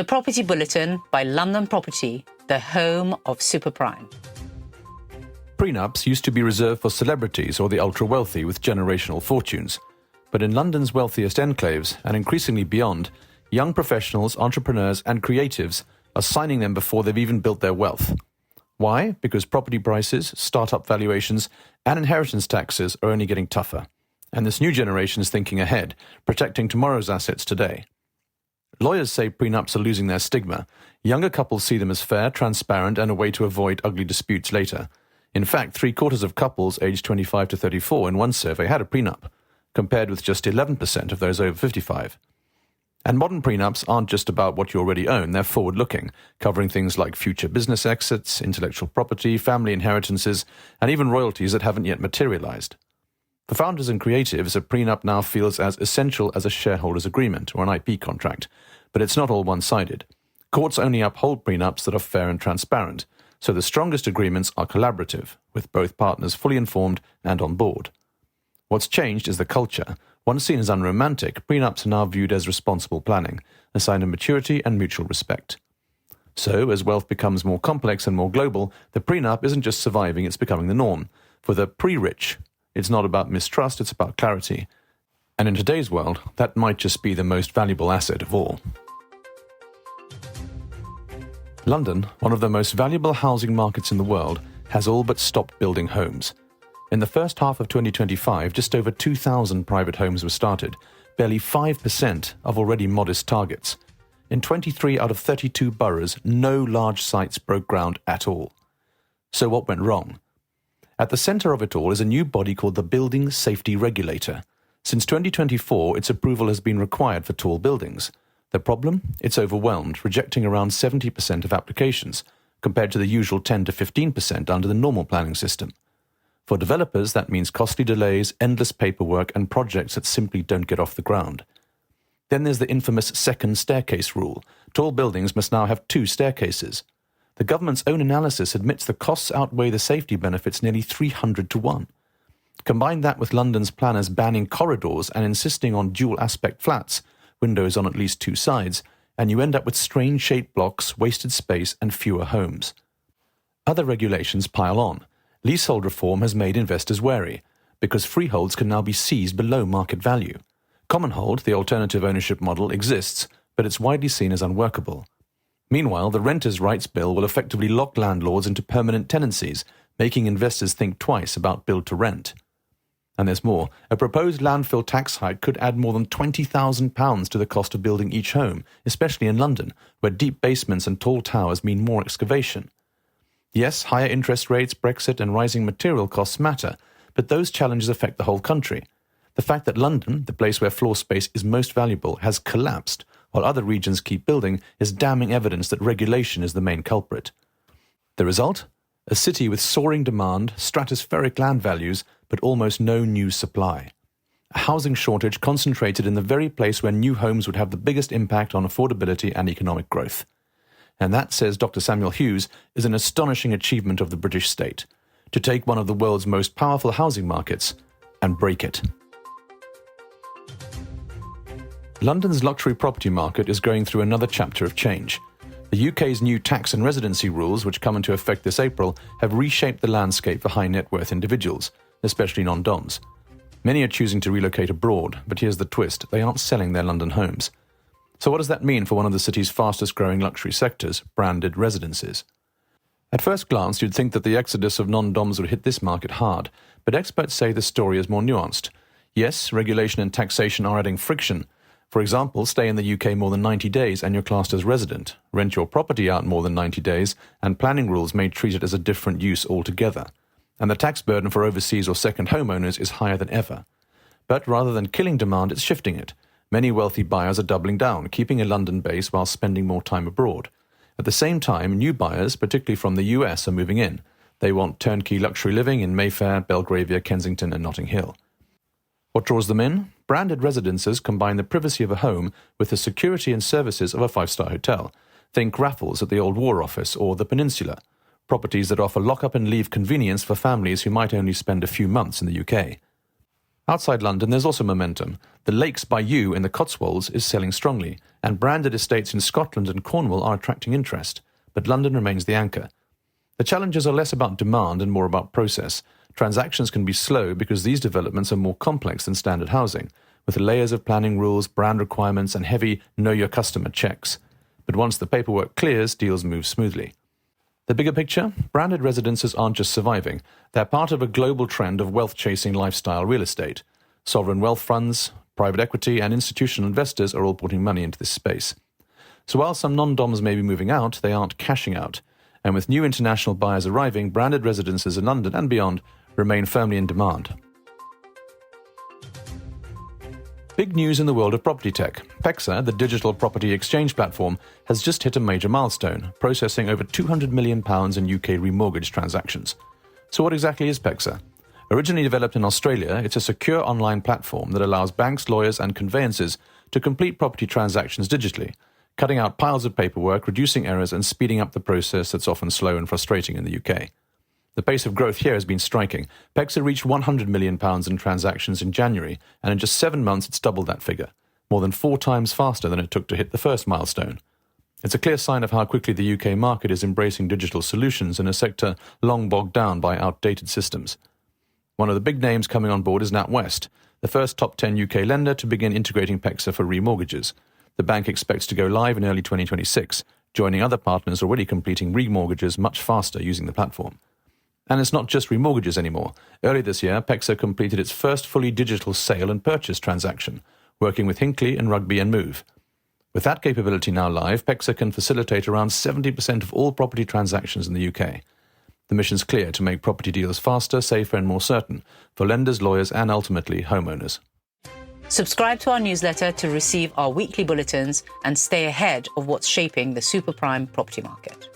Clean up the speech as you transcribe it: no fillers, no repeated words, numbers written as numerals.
The Property Bulletin by London Property, the home of superprime. Prenups used to be reserved for celebrities or the ultra-wealthy with generational fortunes. But in London's wealthiest enclaves, and increasingly beyond, young professionals, entrepreneurs and creatives are signing them before they've even built their wealth. Why? Because property prices, start-up valuations and inheritance taxes are only getting tougher. And this new generation is thinking ahead, protecting tomorrow's assets today. Lawyers say prenups are losing their stigma. Younger couples see them as fair, transparent and a way to avoid ugly disputes later. In fact, 3/4 of couples aged 25 to 34 in one survey had a prenup, compared with just 11% of those over 55. And modern prenups aren't just about what you already own, they're forward-looking, covering things like future business exits, intellectual property, family inheritances, and even royalties that haven't yet materialized. For founders and creatives, a prenup now feels as essential as a shareholders' agreement or an IP contract, but it's not all one-sided. Courts only uphold prenups that are fair and transparent, so the strongest agreements are collaborative, with both partners fully informed and on board. What's changed is the culture. Once seen as unromantic, prenups are now viewed as responsible planning, a sign of maturity and mutual respect. So, as wealth becomes more complex and more global, the prenup isn't just surviving, it's becoming the norm. For the pre-rich, it's not about mistrust, it's about clarity. And in today's world, that might just be the most valuable asset of all. London, one of the most valuable housing markets in the world, has all but stopped building homes. In the first half of 2025, just over 2,000 private homes were started, barely 5% of already modest targets. In 23 out of 32 boroughs, no large sites broke ground at all. So what went wrong? At the centre of it all is a new body called the Building Safety Regulator. Since 2024, its approval has been required for tall buildings. The problem? It's overwhelmed, rejecting around 70% of applications, compared to the usual 10 to 15% under the normal planning system. For developers, that means costly delays, endless paperwork, and projects that simply don't get off the ground. Then there's the infamous second staircase rule. Tall buildings must now have 2 staircases. The government's own analysis admits the costs outweigh the safety benefits nearly 300 to 1. Combine that with London's planners banning corridors and insisting on dual-aspect flats, windows on at least 2 sides, and you end up with strange-shaped blocks, wasted space, and fewer homes. Other regulations pile on. Leasehold reform has made investors wary, because freeholds can now be seized below market value. Commonhold, the alternative ownership model, exists, but it's widely seen as unworkable. Meanwhile, the Renters' Rights Bill will effectively lock landlords into permanent tenancies, making investors think twice about build-to-rent. And there's more. A proposed landfill tax hike could add more than £20,000 to the cost of building each home, especially in London, where deep basements and tall towers mean more excavation. Yes, higher interest rates, Brexit and rising material costs matter, but those challenges affect the whole country. The fact that London, the place where floor space is most valuable, has collapsed, while other regions keep building, is damning evidence that regulation is the main culprit. The result? A city with soaring demand, stratospheric land values, but almost no new supply. A housing shortage concentrated in the very place where new homes would have the biggest impact on affordability and economic growth. And that, says Dr. Samuel Hughes, is an astonishing achievement of the British state, to take one of the world's most powerful housing markets and break it. London's luxury property market is going through another chapter of change. The UK's new tax and residency rules, which come into effect this April, have reshaped the landscape for high net worth individuals, especially non-doms. Many are choosing to relocate abroad, but here's the twist: they aren't selling their London homes. So what does that mean for one of the city's fastest-growing luxury sectors, branded residences? At first glance, you'd think that the exodus of non-doms would hit this market hard, but experts say the story is more nuanced. Yes, regulation and taxation are adding friction. For example, stay in the UK more than 90 days and you're classed as resident. Rent your property out more than 90 days, and planning rules may treat it as a different use altogether. And the tax burden for overseas or second homeowners is higher than ever. But rather than killing demand, it's shifting it. Many wealthy buyers are doubling down, keeping a London base while spending more time abroad. At the same time, new buyers, particularly from the US, are moving in. They want turnkey luxury living in Mayfair, Belgravia, Kensington and Notting Hill. What draws them in? Branded residences combine the privacy of a home with the security and services of a 5-star hotel. Think Raffles at the Old War Office or the Peninsula. Properties that offer lock-up and leave convenience for families who might only spend a few months in the UK. Outside London, there's also momentum. The Lakes by You in the Cotswolds is selling strongly, and branded estates in Scotland and Cornwall are attracting interest, but London remains the anchor. The challenges are less about demand and more about process. Transactions can be slow because these developments are more complex than standard housing, with layers of planning rules, brand requirements, and heavy know-your-customer checks. But once the paperwork clears, deals move smoothly. The bigger picture? Branded residences aren't just surviving. They're part of a global trend of wealth-chasing lifestyle real estate. Sovereign wealth funds, private equity, and institutional investors are all putting money into this space. So while some non-doms may be moving out, they aren't cashing out. And with new international buyers arriving, branded residences in London and beyond remain firmly in demand. Big news in the world of property tech. PEXA, the digital property exchange platform, has just hit a major milestone, processing over £200 million in UK remortgage transactions. So what exactly is PEXA? Originally developed in Australia, it's a secure online platform that allows banks, lawyers and conveyancers to complete property transactions digitally, cutting out piles of paperwork, reducing errors and speeding up the process that's often slow and frustrating in the UK. The pace of growth here has been striking. PEXA reached £100 million in transactions in January, and in just 7 months it's doubled that figure, more than 4 times faster than it took to hit the first milestone. It's a clear sign of how quickly the UK market is embracing digital solutions in a sector long bogged down by outdated systems. One of the big names coming on board is NatWest, the first top 10 UK lender to begin integrating PEXA for remortgages. The bank expects to go live in early 2026, joining other partners already completing remortgages much faster using the platform. And it's not just remortgages anymore. Early this year, PEXA completed its first fully digital sale and purchase transaction, working with Hinckley and Rugby and Move. With that capability now live, PEXA can facilitate around 70% of all property transactions in the UK. The mission's clear: to make property deals faster, safer and more certain for lenders, lawyers and ultimately homeowners. Subscribe to our newsletter to receive our weekly bulletins and stay ahead of what's shaping the super prime property market.